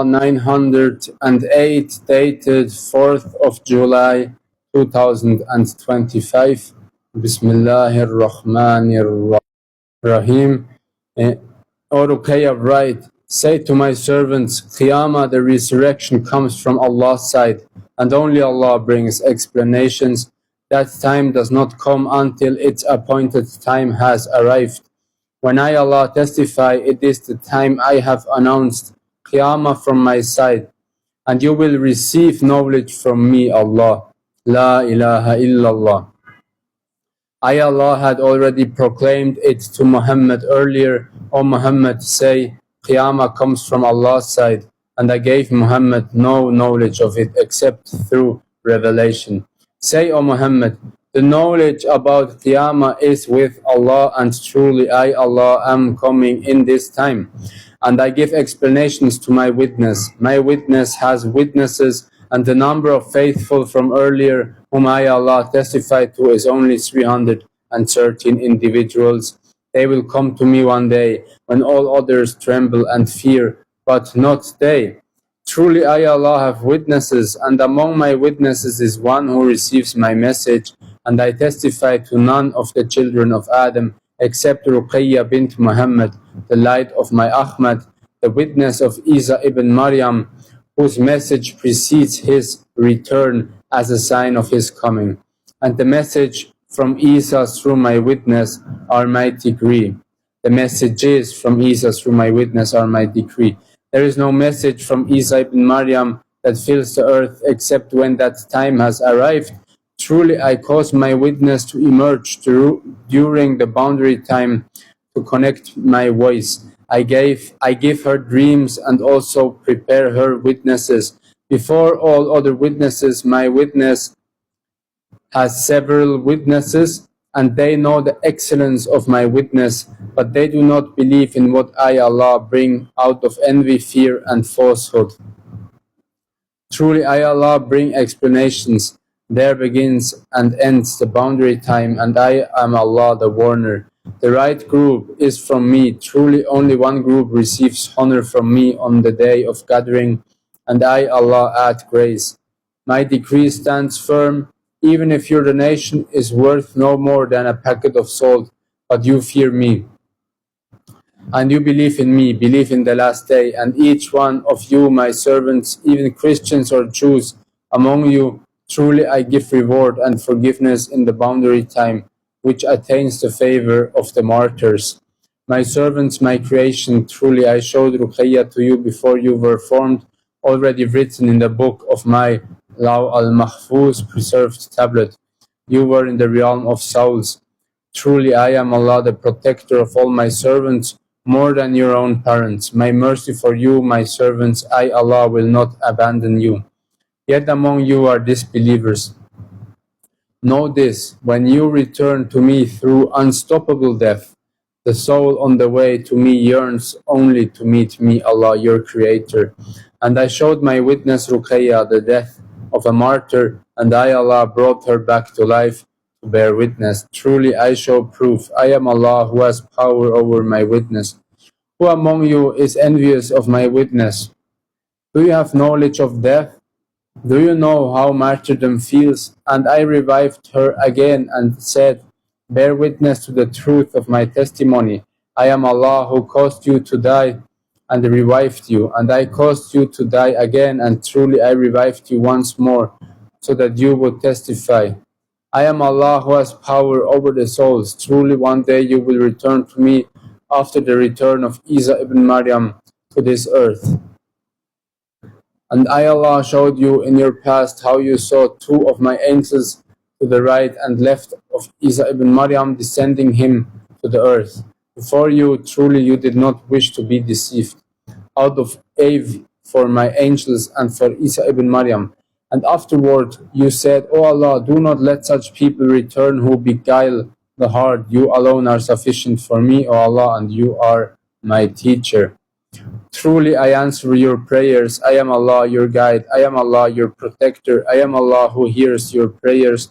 908, dated 4th of July 2025. Bismillaahirrahmaanirrahiim. O Ruqhoyyah, write, say to my servants, Qiyamah, the resurrection comes from Allah's side, and only Allah brings explanations. That time does not come until its appointed time has arrived. When I, Allah, testify, it is the time I have announced, Qiyamah from my side, and you will receive knowledge from me, Allah. Laa Ilaaha IllAllah. I, Allah, had already proclaimed it to Muhammad earlier. O Muhammad, say, Qiyamah comes from Allah's side, and I gave Muhammad no knowledge of it except through revelation. Say, O Muhammad, the knowledge about Qiyamah is with Allah, and truly I, Allah, am coming in this time. And I give explanations to my witness. My witness has witnesses, and the number of faithful from earlier whom I, Allah, testified to is only 313 individuals. They will come to me one day when all others tremble and fear, but not they. Truly I, Allah, have witnesses, and among my witnesses is one who receives my message, and I testify to none of the children of Adam except Ruqhoyyah Bint Muhammad, the light of my Ahmad, the witness of Isa ibn Maryam, whose message precedes his return as a sign of his coming. And the message from Isa through my witness are my decree. The messages from Isa through my witness are my decree. There is no message from Isa ibn Maryam that fills the earth except when that time has arrived. Truly I cause my witness to emerge during the boundary time to connect my voice. I give her dreams and also prepare her witnesses. Before all other witnesses, my witness has several witnesses, and they know the excellence of my witness, but they do not believe in what I, Allah, bring out of envy, fear, and falsehood. Truly I, Allah, bring explanations. There begins and ends the boundary time, and I am Allah, the warner. The right group is from me. Truly only one group receives honor from me on the day of gathering, and I, Allah, add grace. My decree stands firm, even if your donation is worth no more than a packet of salt, but you fear me. And you believe in me, believe in the last day, and each one of you, my servants, even Christians or Jews among you, truly I give reward and forgiveness in the boundary time, which attains the favor of the martyrs. My servants, my creation, truly I showed Ruqhoyyah to you before you were formed, already written in the book of my Laa al-Mahfuz, preserved tablet. You were in the realm of souls. Truly I am Allah, the protector of all my servants, more than your own parents. My mercy for you, my servants, I, Allah, will not abandon you. Yet among you are disbelievers. Know this, when you return to me through unstoppable death, the soul on the way to me yearns only to meet me, Allah, your creator. And I showed my witness Ruqhoyyah the death of a martyr, and I, Allah, brought her back to life to bear witness. Truly I show proof. I am Allah who has power over my witness. Who among you is envious of my witness? Do you have knowledge of death? Do you know how martyrdom feels? And I revived her again and said, bear witness to the truth of my testimony. I am Allah who caused you to die and revived you, and I caused you to die again, and truly I revived you once more, so that you would testify. I am Allah who has power over the souls. Truly one day you will return to me after the return of Isa ibn Maryam to this earth. And I, Allah, showed you in your past how you saw two of my angels to the right and left of Isa ibn Maryam, descending him to the earth. Before you, truly you did not wish to be deceived, out of awe for my angels and for Isa ibn Maryam. And afterward you said, O Allah, do not let such people return who beguile the heart. You alone are sufficient for me, O Allah, and you are my teacher. Truly I answer your prayers. I am Allah, your guide. I am Allah, your protector. I am Allah who hears your prayers.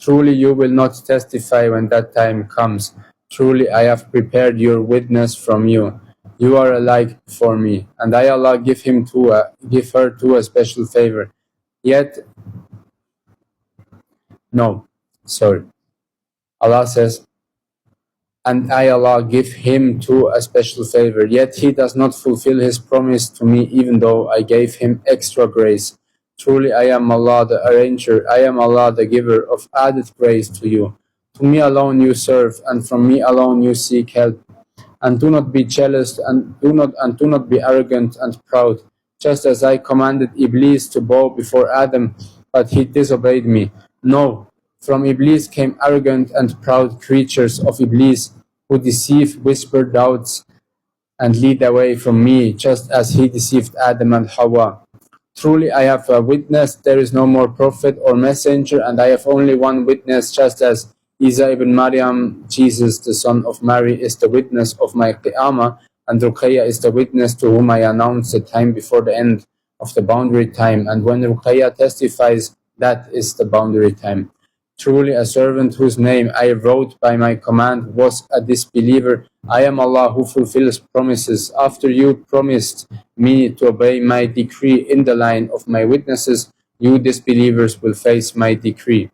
Truly you will not testify when that time comes. Truly I have prepared your witness from you. You are alike for me, and I, Allah, give her to a special favor. Yet, no, sorry. Allah says, and I, Allah, give him to a special favor. Yet he does not fulfill his promise to me, even though I gave him extra grace. Truly, I am Allah the Arranger. I am Allah the giver of added grace to you. To me alone you serve, and from me alone you seek help. And do not be jealous, and do not be arrogant and proud. Just as I commanded Iblis to bow before Adam, but he disobeyed me. No, from Iblis came arrogant and proud creatures of Iblis, who deceive, whisper doubts, and lead away from me, just as he deceived Adam and Hawa. Truly I have witnessed there is no more prophet or messenger, and I have only one witness, just as Isa ibn Maryam, Jesus the son of Mary, is the witness of my Qiyamah, and Ruqhoyyah is the witness to whom I announce the time before the end of the boundary time, and when Ruqhoyyah testifies, that is the boundary time. Truly a servant whose name I wrote by my command was a disbeliever. I am Allah who fulfills promises. After you promised me to obey my decree in the line of my witnesses, you disbelievers will face my decree.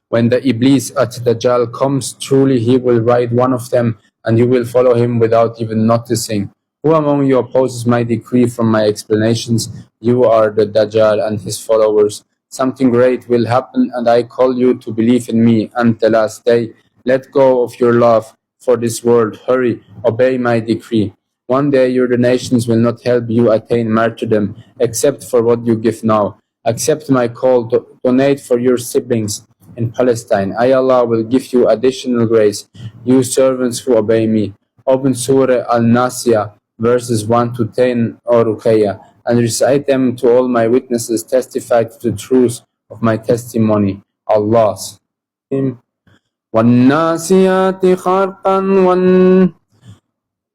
When the Iblis at Dajjal comes, truly he will ride one of them, and you will follow him without even noticing. Who among you opposes my decree from my explanations? You are the Dajjal and his followers. Something great will happen, and I call you to believe in me and the last day. Let go of your love for this world. Hurry, obey my decree. One day your donations will not help you attain martyrdom, except for what you give now. Accept my call to donate for your siblings in Palestine. I, Allah, will give you additional grace, you servants who obey me. Open Surah Al-Nasiyah, verses 1 to 10, or Ruqhoyyah, and recite them to all my witnesses, testify to the truth of my testimony. Allah's. وَالنَّاسِيَاتِ خَرْقًا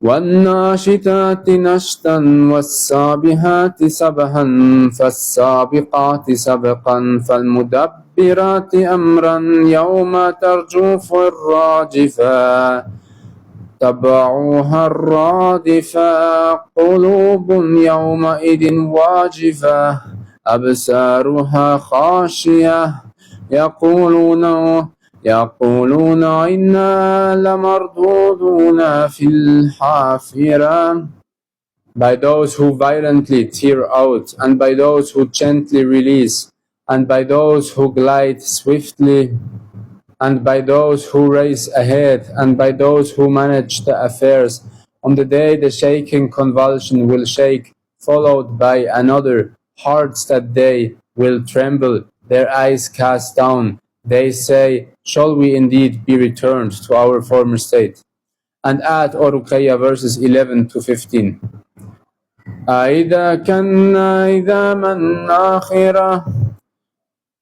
وَالنَّاشِطَاتِ نَشْطًا وَالسَّابِحَاتِ سَبْحًا فَالسَّابِقَاتِ سَبْقًا فَالْمُدَبِّرَاتِ أَمْرًا يَوْمَ تَرْجُفُ الرَّاجِفَةُ تبعها الرادفة قلوب يومئذ واجفة أبصارها خاشية يقولون إنا لمردودون في الحافرة. By those who violently tear out, and by those who gently release, and by those who glide swiftly, and by those who race ahead, and by those who manage the affairs. On the day the shaking convulsion will shake, followed by another. Hearts that day will tremble, their eyes cast down. They say, shall we indeed be returned to our former state? And add, O Ruqhoyyah, verses 11 to 15. أَإِذَا كَنَّا إِذَا مَنْ آخِرَةً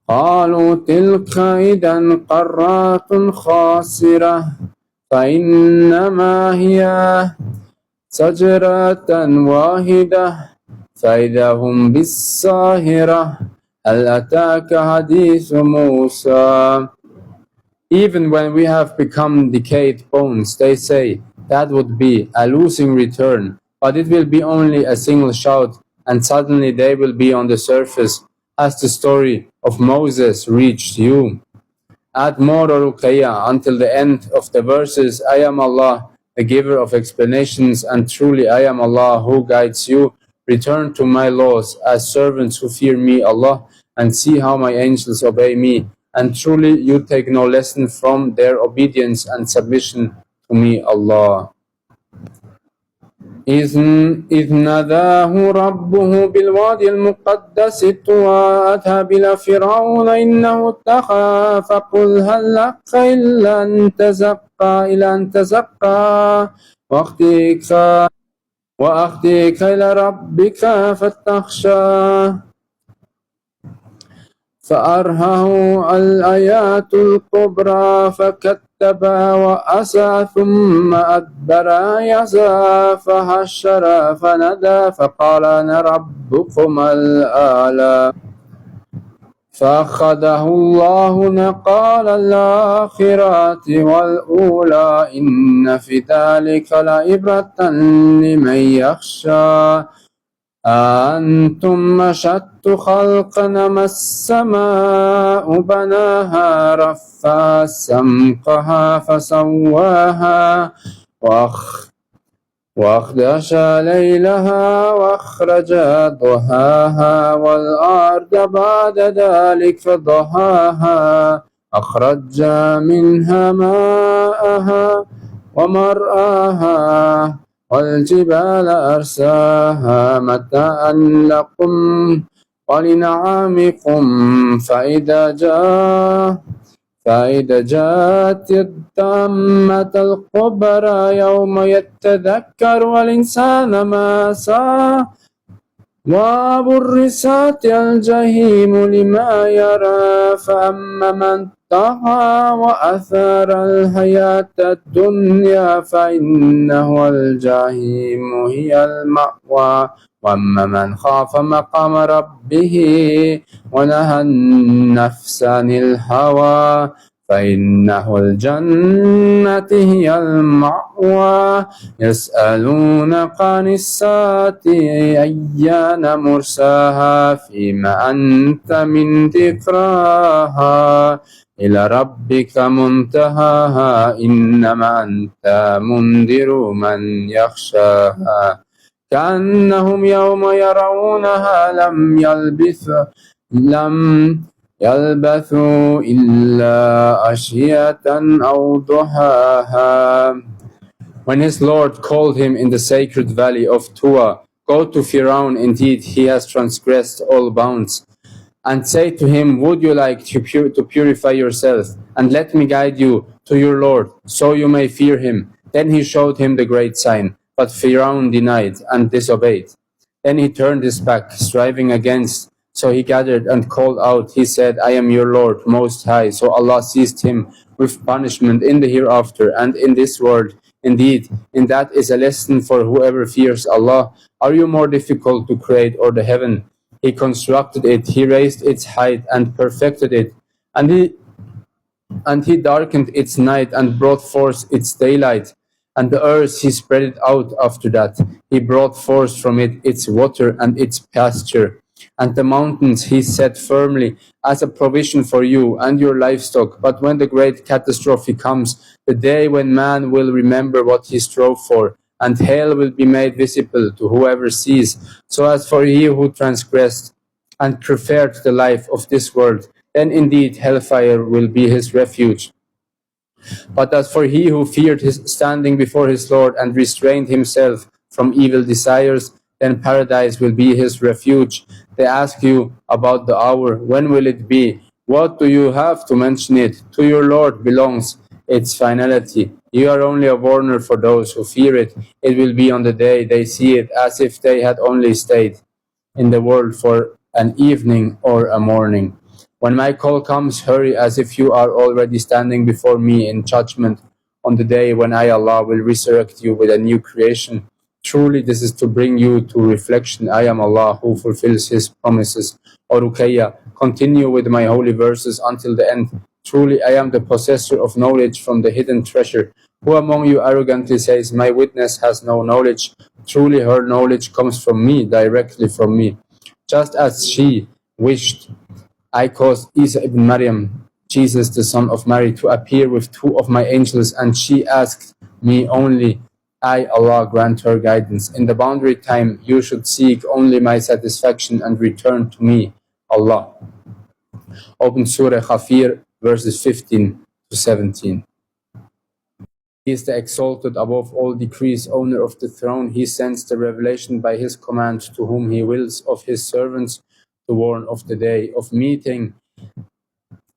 قالوا تلك إذا قرات خاسرة فإنما هي زجرة واحدة فإذا هم بالساهرة هل أتاك حديث موسى. Even when we have become decayed bones, they say, that would be a losing return, but it will be only a single shout, and suddenly they will be on the surface. Has the story of Moses reached you? Add more, O Ruqhoyyah, until the end of the verses. I am Allah, the giver of explanations, and truly I am Allah who guides you. Return to my laws as servants who fear me, Allah, and see how my angels obey me. And truly you take no lesson from their obedience and submission to me, Allah. إذ ناداه ربه بالوادي المقدس طوى اذهب إلى فرعون إنه طغى فقل هل لك إلا أن تزكى وأهديك إلى ربك فتخشى فأرهه الآيات الكبرى فكذب وعصى ثم أدبر يسعى فحشر فنادى فقال أنا ربكم الأعلى. فأخذه الله نقال الآخرة والأولى إن في ذلك لعبرة لمن يخشى أنتم أشد خلقا أم السماء بناها رفع سمقها فسواها وأخدش ليلها وأخرج ضحاها والأرض بعد ذلك فضحاها أخرج منها ماءها ومرآها والجبال أرساها متاعا لكم ولنعامكم فإذا جاءت التامة الكبرى يوم يتذكر الإنسان ما سعى وبرزت الجحيم لمن يرى فأما من طغى وأثار الحياة الدنيا فإنه الجحيم هي المأوى وأما من خاف مقام ربه ونهى النفس عن الهوى فإنه الجنة هي المأوى يسألونك عن الساعة أيان مرساها فيما أنت من ذكراها إلى ربك منتهاها إنما أنت منذر من يخشاها كأنهم يوم يرونها لم يلبثوا إلا عشية أو ضحاها. When his Lord called him in the sacred valley of Tuwa, go to Firaun, indeed he has transgressed all bounds. And say to him, would you like to purify yourself, and let me guide you to your Lord, so you may fear him. Then he showed him the great sign, but Firaun denied and disobeyed. Then he turned his back, striving against. So he gathered and called out. He said, I am your Lord, Most High. So Allah seized him with punishment in the hereafter and in this world. Indeed, in that is a lesson for whoever fears Allah. Are you more difficult to create or the heaven? He constructed it, he raised its height and perfected it. And he darkened its night and brought forth its daylight. And the earth he spread it out after that. He brought forth from it its water and its pasture. And the mountains he set firmly as a provision for you and your livestock. But when the great catastrophe comes, the day when man will remember what he strove for, and hell will be made visible to whoever sees. So as for he who transgressed and preferred the life of this world, then indeed hellfire will be his refuge. But as for he who feared his standing before his Lord and restrained himself from evil desires, then paradise will be his refuge. They ask you about the hour. When will it be? What do you have to mention it? To your Lord belongs its finality. You are only a warner for those who fear it. It will be on the day they see it, as if they had only stayed in the world for an evening or a morning. When my call comes, hurry as if you are already standing before me in judgment on the day when I, Allah, will resurrect you with a new creation. Truly, this is to bring you to reflection. I am Allah who fulfills His promises. O Ruqhoyyah, continue with my holy verses until the end. Truly, I am the possessor of knowledge from the hidden treasure. Who among you arrogantly says, my witness has no knowledge? Truly, her knowledge comes from me, directly from me. Just as she wished, I caused Isa ibn Maryam, Jesus the son of Mary, to appear with two of my angels, and she asked me only. I, Allah, grant her guidance. In the boundary time, you should seek only my satisfaction and return to me, Allah. Open Surah Ghafir, verses 15 to 17. He is the exalted above all decrees, owner of the throne. He sends the revelation by His command to whom He wills of His servants to warn of the day of meeting.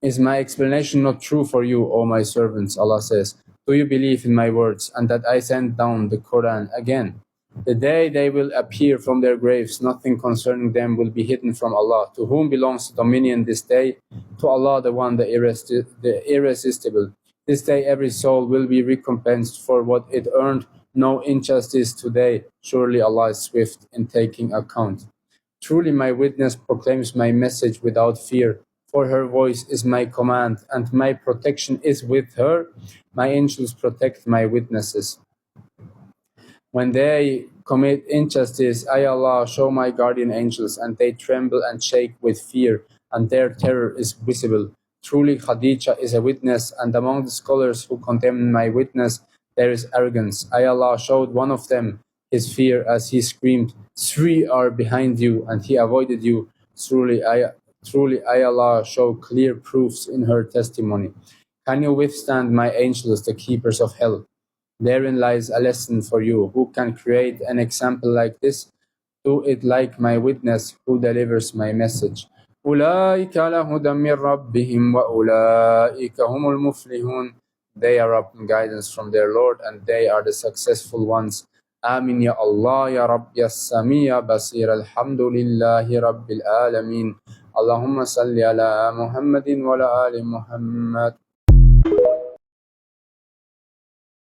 Is my explanation not true for you, O my servants? Allah says. Do you believe in my words, and that I sent down the Quran again? The day they will appear from their graves, nothing concerning them will be hidden from Allah. To whom belongs the dominion this day? To Allah, the One, the Irresistible. This day every soul will be recompensed for what it earned. No injustice today. Surely Allah is swift in taking account. Truly my witness proclaims my message without fear. For her voice is my command, and my protection is with her. My angels protect my witnesses. When they commit injustice, I, Allah, show my guardian angels, and they tremble and shake with fear, and their terror is visible. Truly, Khadija is a witness, and among the scholars who condemn my witness, there is arrogance. I, Allah, showed one of them his fear as he screamed, "Three are behind you," and he avoided you. Truly, I, Allah, show clear proofs in her testimony. Can you withstand my angels, the keepers of hell? Therein lies a lesson for you. Who can create an example like this? Do it like my witness who delivers my message. أولئك على هدى من ربهم وأولئك هم المفلحون. They are upon guidance from their Lord, and they are the successful ones. آمين يا الله يا رب يا السميع بصير الحمد لله رب العالمين. اللهم صل على محمد وعلى آل محمد.